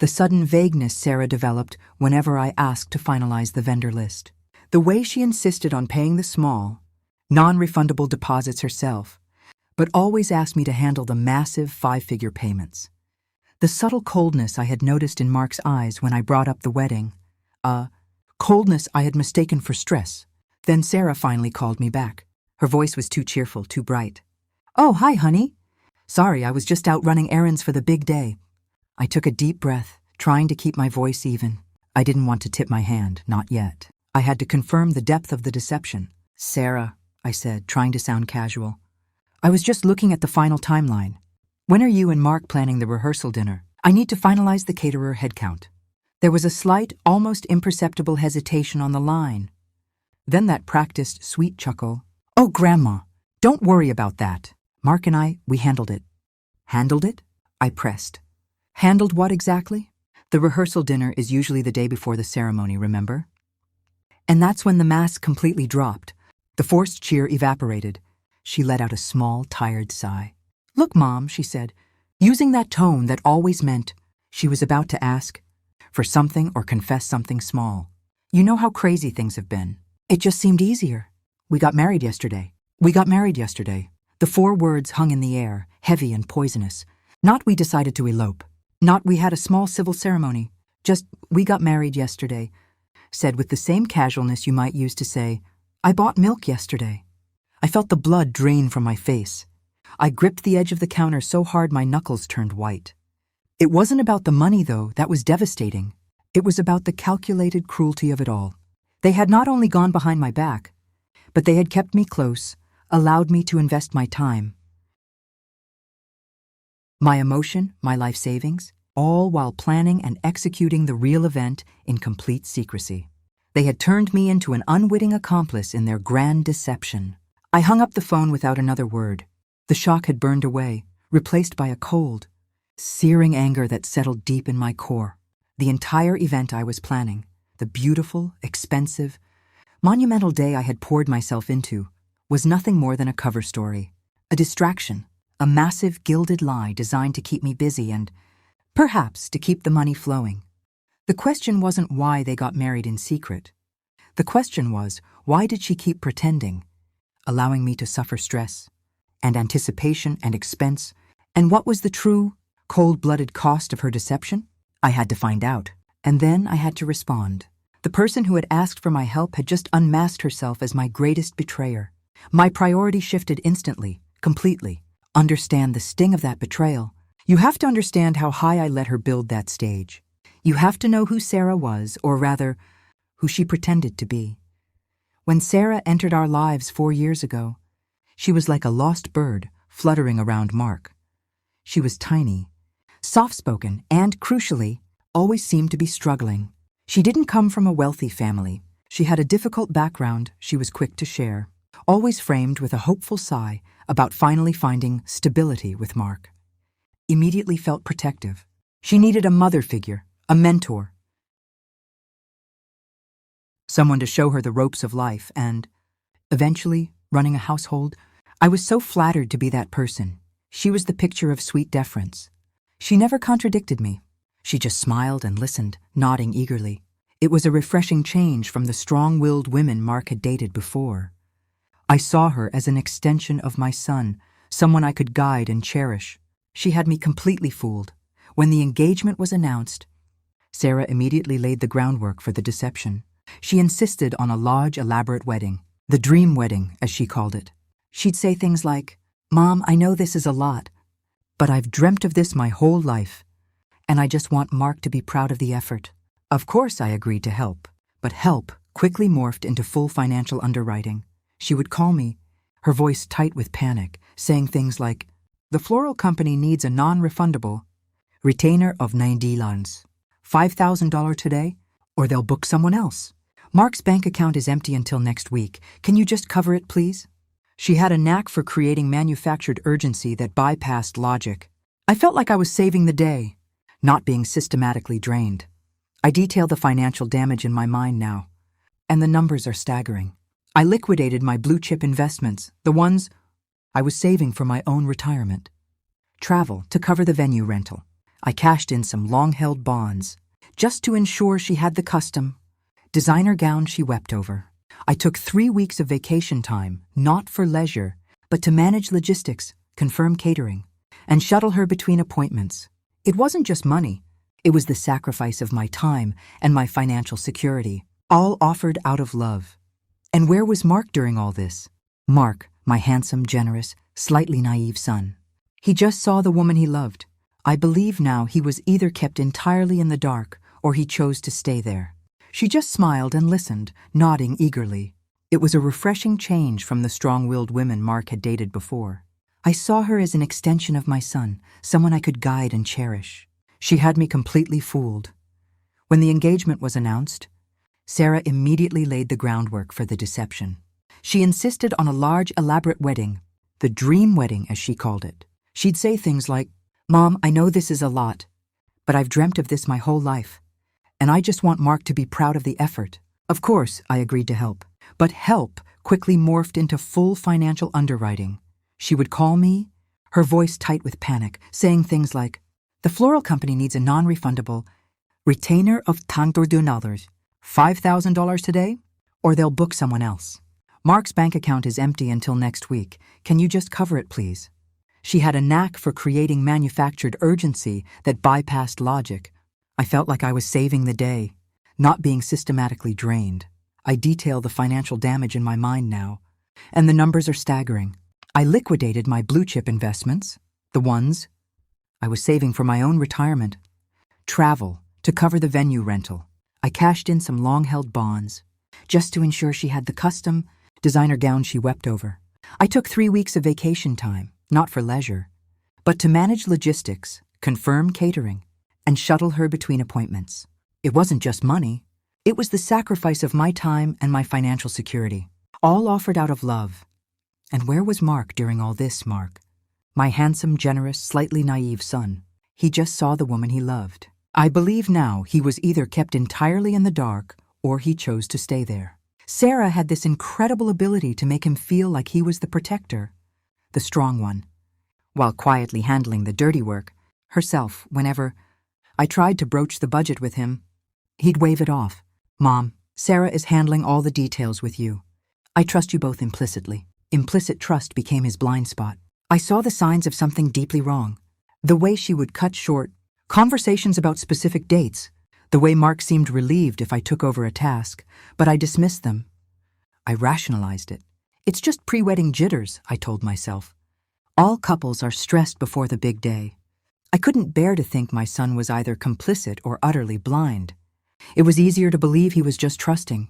the sudden vagueness Sarah developed whenever I asked to finalize the vendor list. The way she insisted on paying the small, non-refundable deposits herself, but always asked me to handle the massive 5-figure payments. The subtle coldness I had noticed in Mark's eyes when I brought up the wedding, coldness I had mistaken for stress. Then Sarah finally called me back. Her voice was too cheerful, too bright. "Oh, hi, honey. Sorry, I was just out running errands for the big day." I took a deep breath, trying to keep my voice even. I didn't want to tip my hand, not yet. I had to confirm the depth of the deception. "Sarah," I said, trying to sound casual. "I was just looking at the final timeline. When are you and Mark planning the rehearsal dinner? I need to finalize the caterer headcount." There was a slight, almost imperceptible hesitation on the line. Then that practiced, sweet chuckle. "Oh, Grandma, don't worry about that. Mark and we handled it." "Handled it?" I pressed. "Handled what exactly?" "The rehearsal dinner is usually the day before the ceremony, remember?" And that's when the mask completely dropped. The forced cheer evaporated. She let out a small, tired sigh. "Look, Mom," she said, using that tone that always meant she was about to ask for something or confess something small. "You know how crazy things have been. It just seemed easier. We got married yesterday. We got married yesterday." The 4 words hung in the air, heavy and poisonous. Not "we decided to elope." Not "we had a small civil ceremony." Just "we got married yesterday," said with the same casualness you might use to say, "I bought milk yesterday." I felt the blood drain from my face. I gripped the edge of the counter so hard my knuckles turned white. It wasn't about the money, though. That was devastating. It was about the calculated cruelty of it all. They had not only gone behind my back, but they had kept me close, allowed me to invest my time, my emotion, my life savings, all while planning and executing the real event in complete secrecy. They had turned me into an unwitting accomplice in their grand deception. I hung up the phone without another word. The shock had burned away, replaced by a cold, searing anger that settled deep in my core. The entire event I was planning, the beautiful, expensive, monumental day I had poured myself into, was nothing more than a cover story, a distraction, a massive gilded lie designed to keep me busy and, perhaps, to keep the money flowing. The question wasn't why they got married in secret. The question was, why did she keep pretending, allowing me to suffer stress and anticipation and expense, and what was the true, cold-blooded cost of her deception? I had to find out, and then I had to respond. The person who had asked for my help had just unmasked herself as my greatest betrayer. My priority shifted instantly, completely. Understand the sting of that betrayal. You have to understand how high I let her build that stage. You have to know who Sarah was, or rather, who she pretended to be. When Sarah entered our lives 4 years ago, she was like a lost bird fluttering around Mark. She was tiny, soft-spoken, and, crucially, always seemed to be struggling. She didn't come from a wealthy family. She had a difficult background she was quick to share, always framed with a hopeful sigh about finally finding stability with Mark. Immediately felt protective. She needed a mother figure, a mentor, someone to show her the ropes of life and, eventually, running a household. I was so flattered to be that person. She was the picture of sweet deference. She never contradicted me. She just smiled and listened, nodding eagerly. It was a refreshing change from the strong-willed women Mark had dated before. I saw her as an extension of my son, someone I could guide and cherish. She had me completely fooled. When the engagement was announced, Sarah immediately laid the groundwork for the deception. She insisted on a large, elaborate wedding, the dream wedding, as she called it. She'd say things like, "Mom, I know this is a lot, but I've dreamt of this my whole life, and I just want Mark to be proud of the effort." Of course I agreed to help, but help quickly morphed into full financial underwriting. She would call me, her voice tight with panic, saying things like, "The floral company needs a non-refundable retainer of 90 lans, $5,000 today, or they'll book someone else. Mark's bank account is empty until next week. Can you just cover it, please?" She had a knack for creating manufactured urgency that bypassed logic. I felt like I was saving the day, not being systematically drained. I detail the financial damage in my mind now, and the numbers are staggering. I liquidated my blue-chip investments, the ones I was saving for my own retirement. Travel to cover the venue rental. I cashed in some long-held bonds, just to ensure she had the custom designer gown she wept over. I took 3 weeks of vacation time, not for leisure, but to manage logistics, confirm catering, and shuttle her between appointments. It wasn't just money. It was the sacrifice of my time and my financial security, all offered out of love. And where was Mark during all this? Mark, my handsome, generous, slightly naive son. He just saw the woman he loved. I believe now he was either kept entirely in the dark or he chose to stay there. She just smiled and listened, nodding eagerly. It was a refreshing change from the strong-willed women Mark had dated before. I saw her as an extension of my son, someone I could guide and cherish. She had me completely fooled. When the engagement was announced, Sarah immediately laid the groundwork for the deception. She insisted on a large, elaborate wedding, the dream wedding, as she called it. She'd say things like, "Mom, I know this is a lot, but I've dreamt of this my whole life, and I just want Mark to be proud of the effort." Of course, I agreed to help. But help quickly morphed into full financial underwriting. She would call me, her voice tight with panic, saying things like, "The floral company needs a non-refundable retainer of $10,000, $5,000 today, or they'll book someone else. Mark's bank account is empty until next week. Can you just cover it, please?" She had a knack for creating manufactured urgency that bypassed logic. I felt like I was saving the day, not being systematically drained. I detail the financial damage in my mind now, and the numbers are staggering. I liquidated my blue-chip investments, the ones I was saving for my own retirement, travel to cover the venue rental. I cashed in some long-held bonds, just to ensure she had the custom designer gown she wept over. I took 3 weeks of vacation time, not for leisure, but to manage logistics, confirm catering, and shuttle her between appointments. It wasn't just money. It was the sacrifice of my time and my financial security, all offered out of love. And where was Mark during all this, Mark? My handsome, generous, slightly naive son. He just saw the woman he loved. I believe now he was either kept entirely in the dark or he chose to stay there. Sarah had this incredible ability to make him feel like he was the protector, the strong one, while quietly handling the dirty work herself. Whenever I tried to broach the budget with him, he'd wave it off. "Mom, Sarah is handling all the details with you. I trust you both implicitly." Implicit trust became his blind spot. I saw the signs of something deeply wrong. The way she would cut short conversations about specific dates, the way Mark seemed relieved if I took over a task, but I dismissed them. I rationalized it. "It's just pre-wedding jitters," I told myself. All couples are stressed before the big day. I couldn't bear to think my son was either complicit or utterly blind. It was easier to believe he was just trusting.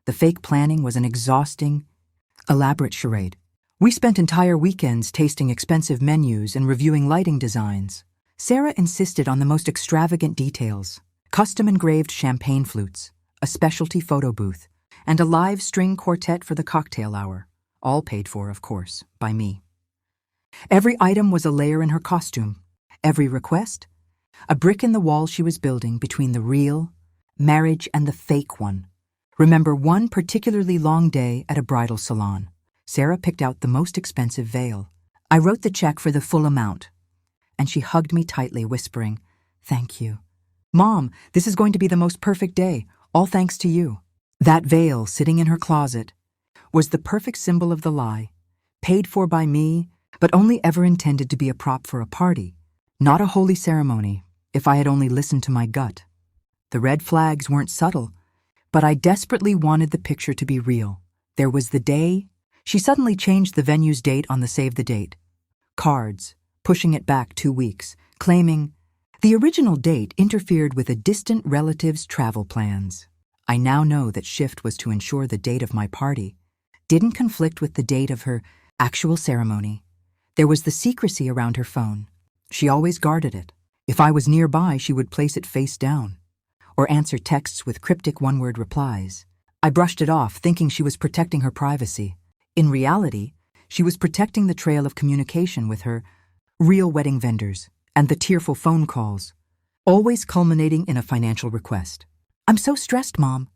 The fake planning was an exhausting, elaborate charade. We spent entire weekends tasting expensive menus and reviewing lighting designs. Sarah insisted on the most extravagant details: custom-engraved champagne flutes, a specialty photo booth, and a live string quartet for the cocktail hour, all paid for, of course, by me. Every item was a layer in her costume. Every request, a brick in the wall she was building between the real marriage and the fake one. Remember one particularly long day at a bridal salon. Sarah picked out the most expensive veil. I wrote the check for the full amount, and she hugged me tightly, whispering, "Thank you. Mom, this is going to be the most perfect day, all thanks to you." That veil sitting in her closet was the perfect symbol of the lie, paid for by me, but only ever intended to be a prop for a party, not a holy ceremony. If I had only listened to my gut. The red flags weren't subtle, but I desperately wanted the picture to be real. There was the day. She suddenly changed the venue's date on the save the date. Cards, pushing it back 2 weeks, claiming the original date interfered with a distant relative's travel plans. I now know that shift was to ensure the date of my party didn't conflict with the date of her actual ceremony. There was the secrecy around her phone. She always guarded it. If I was nearby, she would place it face down, or answer texts with cryptic one-word replies. I brushed it off, thinking she was protecting her privacy. In reality, she was protecting the trail of communication with her real wedding vendors and the tearful phone calls, always culminating in a financial request. "I'm so stressed, Mom.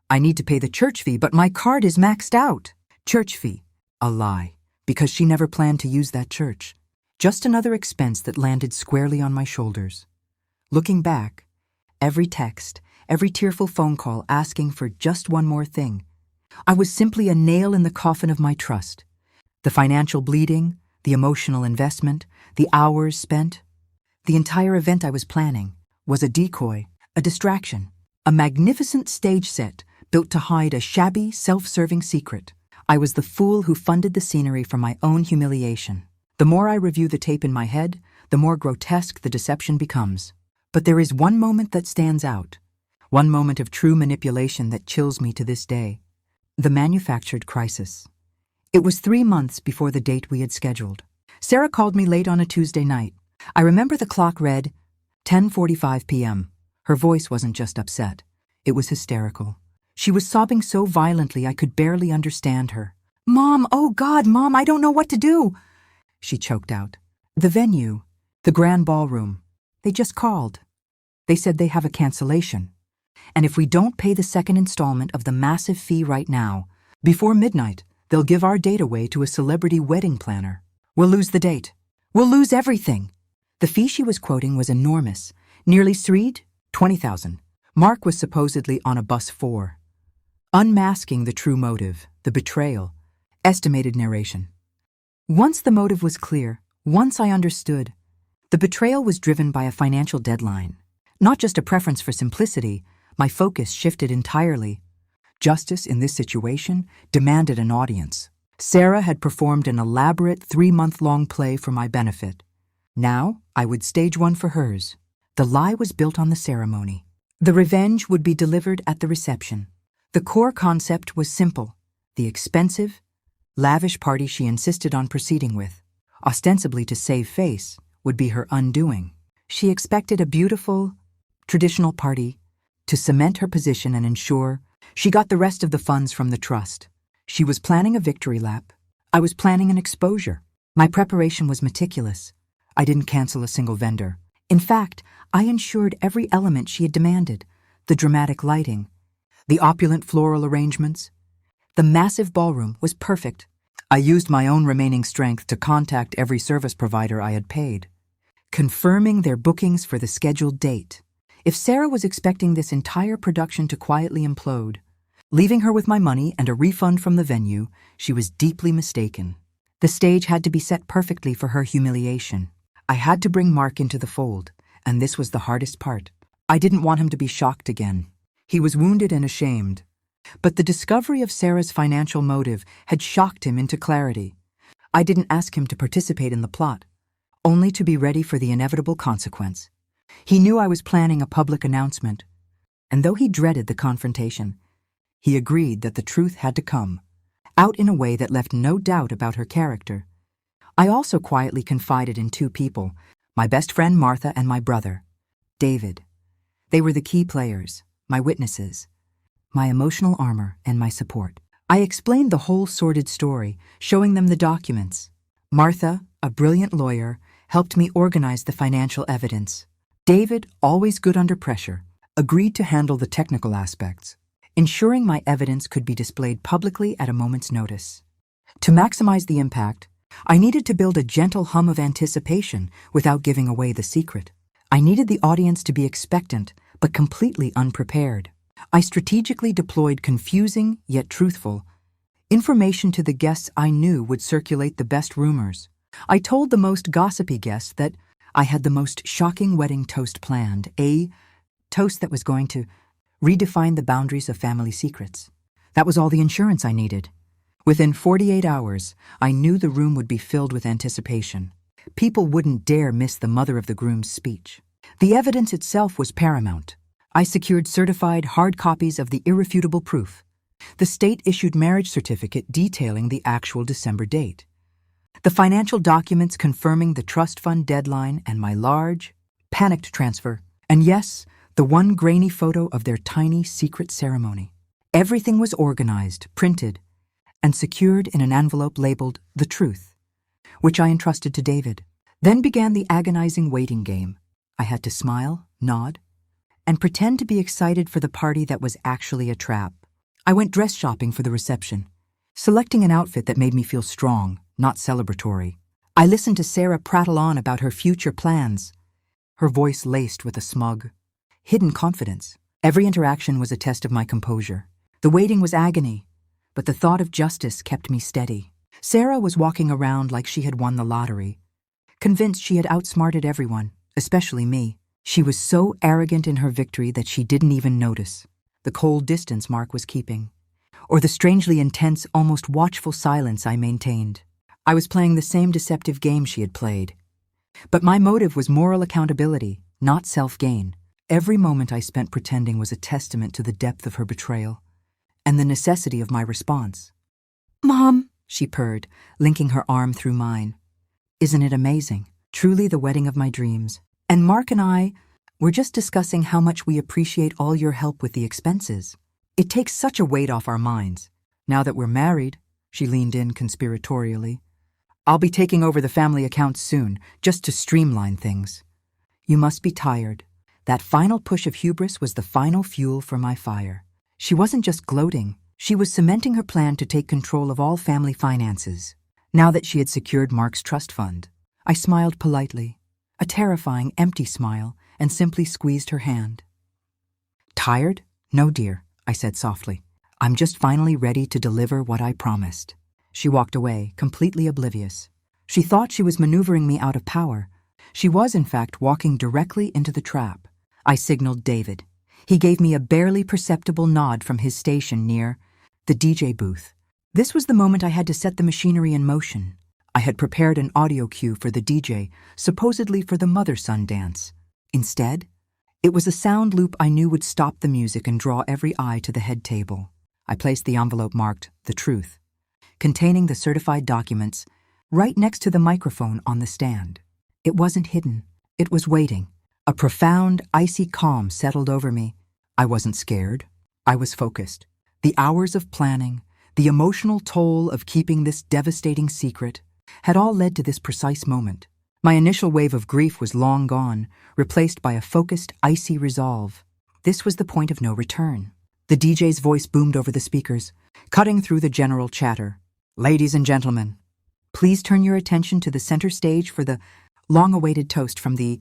I need to pay the church fee, but my card is maxed out." Church fee. A lie, because she never planned to use that church. Just another expense that landed squarely on my shoulders. Looking back, every text, every tearful phone call asking for just one more thing, I was simply a nail in the coffin of my trust. The financial bleeding, the emotional investment, the hours spent, the entire event I was planning was a decoy, a distraction, a magnificent stage set built to hide a shabby, self-serving secret. I was the fool who funded the scenery for my own humiliation. The more I review the tape in my head, the more grotesque the deception becomes. But there is one moment that stands out, one moment of true manipulation that chills me to this day. The manufactured crisis. It was 3 months before the date we had scheduled. Sarah called me late on a Tuesday night. I remember the clock read 10:45 p.m. Her voice wasn't just upset. It was hysterical. She was sobbing so violently I could barely understand her. "Mom, oh God, Mom, I don't know what to do," she choked out. "The venue, the grand ballroom, they just called. They said they have a cancellation. And if we don't pay the second installment of the massive fee right now, before midnight, they'll give our date away to a celebrity wedding planner. We'll lose the date. We'll lose everything." The fee she was quoting was enormous, nearly 20,000. Mark was supposedly on a bus 4. Unmasking the true motive, the betrayal, estimated narration. Once the motive was clear, once I understood, the betrayal was driven by a financial deadline. Not just a preference for simplicity, my focus shifted entirely. Justice in this situation demanded an audience. Sarah had performed an elaborate 3-month-long play for my benefit. Now, I would stage one for hers. The lie was built on the ceremony. The revenge would be delivered at the reception. The core concept was simple: the expensive, lavish party she insisted on proceeding with, ostensibly to save face, would be her undoing. She expected a beautiful, traditional party to cement her position and ensure she got the rest of the funds from the trust. She was planning a victory lap. I was planning an exposure. My preparation was meticulous. I didn't cancel a single vendor. In fact, I ensured every element she had demanded: the dramatic lighting, the opulent floral arrangements. The massive ballroom was perfect. I used my own remaining strength to contact every service provider I had paid, confirming their bookings for the scheduled date. If Sarah was expecting this entire production to quietly implode, leaving her with my money and a refund from the venue, she was deeply mistaken. The stage had to be set perfectly for her humiliation. I had to bring Mark into the fold, and this was the hardest part. I didn't want him to be shocked again. He was wounded and ashamed. But the discovery of Sarah's financial motive had shocked him into clarity. I didn't ask him to participate in the plot, only to be ready for the inevitable consequence. He knew I was planning a public announcement, and though he dreaded the confrontation, he agreed that the truth had to come, out in a way that left no doubt about her character. I also quietly confided in 2 people, my best friend Martha and my brother, David. They were the key players, my witnesses, my emotional armor, and my support. I explained the whole sordid story, showing them the documents. Martha, a brilliant lawyer, helped me organize the financial evidence. David, always good under pressure, agreed to handle the technical aspects, ensuring my evidence could be displayed publicly at a moment's notice. To maximize the impact, I needed to build a gentle hum of anticipation without giving away the secret. I needed the audience to be expectant, but completely unprepared. I strategically deployed confusing, yet truthful, information to the guests I knew would circulate the best rumors. I told the most gossipy guests that I had the most shocking wedding toast planned, a toast that was going to redefine the boundaries of family secrets. That was all the insurance I needed. Within 48 hours, I knew the room would be filled with anticipation. People wouldn't dare miss the mother of the groom's speech. The evidence itself was paramount. I secured certified hard copies of the irrefutable proof. The state-issued marriage certificate detailing the actual December date. The financial documents confirming the trust fund deadline and my large, panicked transfer. And yes, the one grainy photo of their tiny secret ceremony. Everything was organized, printed, and secured in an envelope labeled The Truth, which I entrusted to David. Then began the agonizing waiting game. I had to smile, nod, and pretend to be excited for the party that was actually a trap. I went dress shopping for the reception, selecting an outfit that made me feel strong, not celebratory. I listened to Sarah prattle on about her future plans, her voice laced with a smug, hidden confidence. Every interaction was a test of my composure. The waiting was agony, but the thought of justice kept me steady. Sarah was walking around like she had won the lottery, convinced she had outsmarted everyone, especially me. She was so arrogant in her victory that she didn't even notice the cold distance Mark was keeping, or the strangely intense, almost watchful silence I maintained. I was playing the same deceptive game she had played. But my motive was moral accountability, not self-gain. Every moment I spent pretending was a testament to the depth of her betrayal and the necessity of my response. "Mom," she purred, linking her arm through mine. "Isn't it amazing? Truly the wedding of my dreams. And Mark and I were just discussing how much we appreciate all your help with the expenses. It takes such a weight off our minds. Now that we're married," she leaned in conspiratorially, "I'll be taking over the family accounts soon, just to streamline things." You must be tired. That final push of hubris was the final fuel for my fire. She wasn't just gloating, she was cementing her plan to take control of all family finances. Now that she had secured Mark's trust fund, I smiled politely, a terrifying, empty smile, and simply squeezed her hand. "Tired? No, dear," I said softly. "I'm just finally ready to deliver what I promised." She walked away, completely oblivious. She thought she was maneuvering me out of power. She was, in fact, walking directly into the trap. I signaled David. He gave me a barely perceptible nod from his station near the DJ booth. This was the moment I had to set the machinery in motion. I had prepared an audio cue for the DJ, supposedly for the mother-son dance. Instead, it was a sound loop I knew would stop the music and draw every eye to the head table. I placed the envelope marked "The Truth," containing the certified documents, right next to the microphone on the stand. It wasn't hidden. It was waiting. A profound, icy calm settled over me. I wasn't scared. I was focused. The hours of planning, the emotional toll of keeping this devastating secret, had all led to this precise moment. My initial wave of grief was long gone, replaced by a focused, icy resolve. This was the point of no return. The DJ's voice boomed over the speakers, cutting through the general chatter. "Ladies and gentlemen, please turn your attention to the center stage for the long-awaited toast from the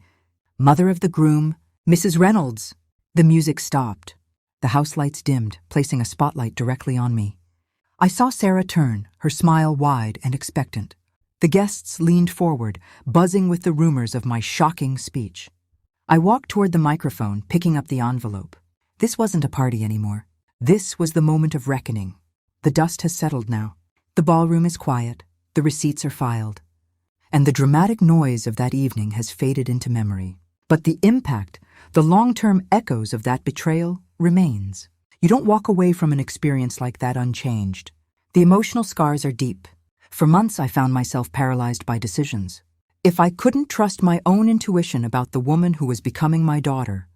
mother of the groom, Mrs. Reynolds." The music stopped. The house lights dimmed, placing a spotlight directly on me. I saw Sarah turn, her smile wide and expectant. The guests leaned forward, buzzing with the rumors of my shocking speech. I walked toward the microphone, picking up the envelope. This wasn't a party anymore. This was the moment of reckoning. The dust has settled now. The ballroom is quiet. The receipts are filed. And the dramatic noise of that evening has faded into memory. But the impact, the long-term echoes of that betrayal remains. You don't walk away from an experience like that unchanged. The emotional scars are deep. For months I found myself paralyzed by decisions. If I couldn't trust my own intuition about the woman who was becoming my daughter,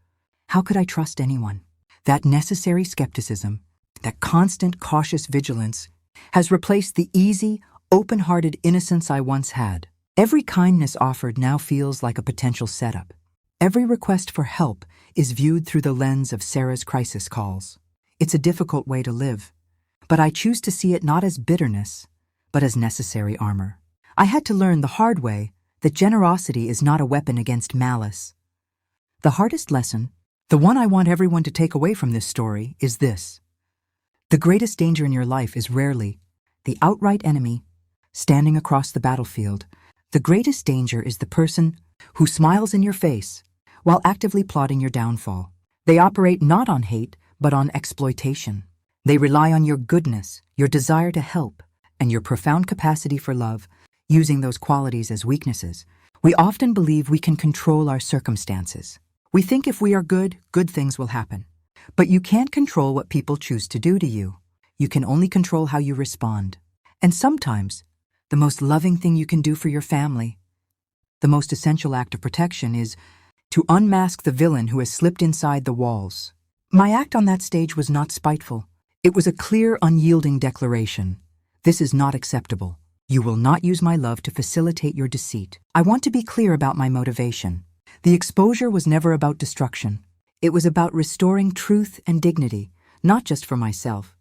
how could I trust anyone? That necessary skepticism, that constant cautious vigilance, has replaced the easy, open-hearted innocence I once had. Every kindness offered now feels like a potential setup. Every request for help is viewed through the lens of Sarah's crisis calls. It's a difficult way to live, but I choose to see it not as bitterness, but as necessary armor. I had to learn the hard way that generosity is not a weapon against malice. The hardest lesson, the one I want everyone to take away from this story, is this. The greatest danger in your life is rarely the outright enemy standing across the battlefield. The greatest danger is the person who smiles in your face while actively plotting your downfall. They operate not on hate, but on exploitation. They rely on your goodness, your desire to help, and your profound capacity for love, using those qualities as weaknesses. We often believe we can control our circumstances. We think if we are good, good things will happen. But you can't control what people choose to do to you. You can only control how you respond. And sometimes, the most loving thing you can do for your family, the most essential act of protection, is to unmask the villain who has slipped inside the walls. My act on that stage was not spiteful. It was a clear, unyielding declaration. This is not acceptable. You will not use my love to facilitate your deceit. I want to be clear about my motivation. The exposure was never about destruction. It was about restoring truth and dignity, not just for myself,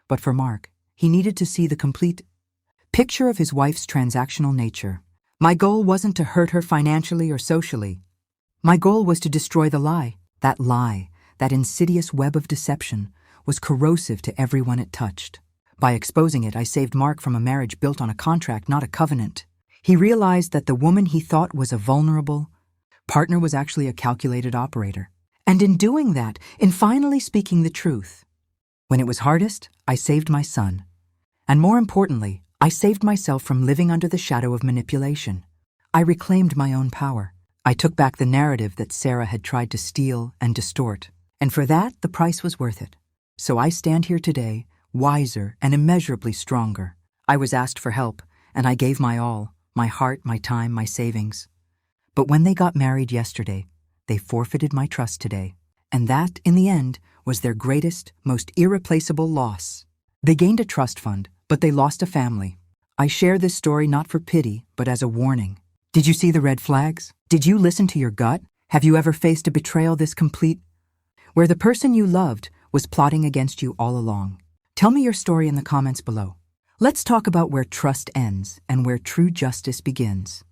but for Mark. He needed to see the complete picture of his wife's transactional nature. My goal wasn't to hurt her financially or socially. My goal was to destroy the lie. That lie, that insidious web of deception, was corrosive to everyone it touched. By exposing it, I saved Mark from a marriage built on a contract, not a covenant. He realized that the woman he thought was a vulnerable partner was actually a calculated operator. And in doing that, in finally speaking the truth, when it was hardest, I saved my son. And more importantly, I saved myself from living under the shadow of manipulation. I reclaimed my own power. I took back the narrative that Sarah had tried to steal and distort. And for that, the price was worth it. So I stand here today, wiser and immeasurably stronger. I was asked for help, and I gave my all, my heart, my time, my savings. But when they got married yesterday, they forfeited my trust today. And that, in the end, was their greatest, most irreplaceable loss. They gained a trust fund, but they lost a family. I share this story not for pity, but as a warning. Did you see the red flags? Did you listen to your gut? Have you ever faced a betrayal this complete, where the person you loved was plotting against you all along? Tell me your story in the comments below. Let's talk about where trust ends and where true justice begins.